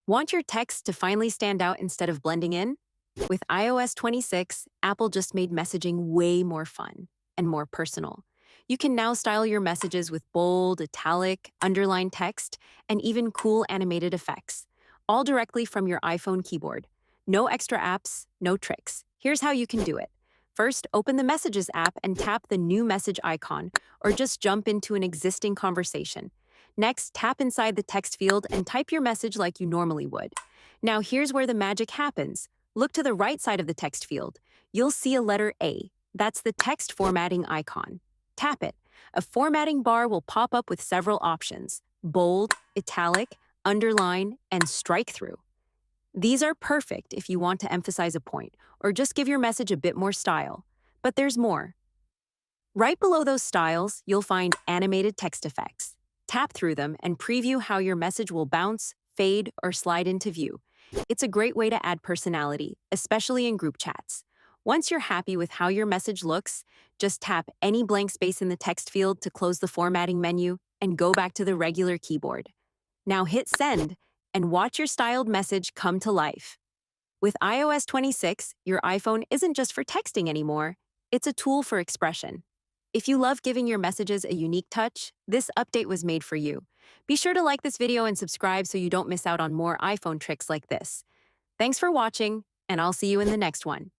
Want your text to finally stand out instead of blending in? With iOS 26, Apple just made messaging way more fun and more personal. You can now style your messages with bold, italic, underline text, and even cool animated effects, all directly from your iPhone keyboard. No extra apps, no tricks. Here's how you can do it. First, open the Messages app and tap the new message icon, or just jump into an existing conversation. Next, tap inside the text field and type your message like you normally would. Now, here's where the magic happens. Look to the right side of the text field. You'll see a letter A. That's the text formatting icon. Tap it. A formatting bar will pop up with several options: bold, italic, underline, and strike through. These are perfect if you want to emphasize a point or just give your message a bit more style. But there's more. Right below those styles, you'll find animated text effects. Tap through them and preview how your message will bounce, fade, or slide into view. It's a great way to add personality, especially in group chats. Once you're happy with how your message looks, just tap any blank space in the text field to close the formatting menu and go back to the regular keyboard. Now hit send and watch your styled message come to life. With iOS 26, your iPhone isn't just for texting anymore, it's a tool for expression. If you love giving your messages a unique touch, this update was made for you. Be sure to like this video and subscribe so you don't miss out on more iPhone tricks like this. Thanks for watching, and I'll see you in the next one.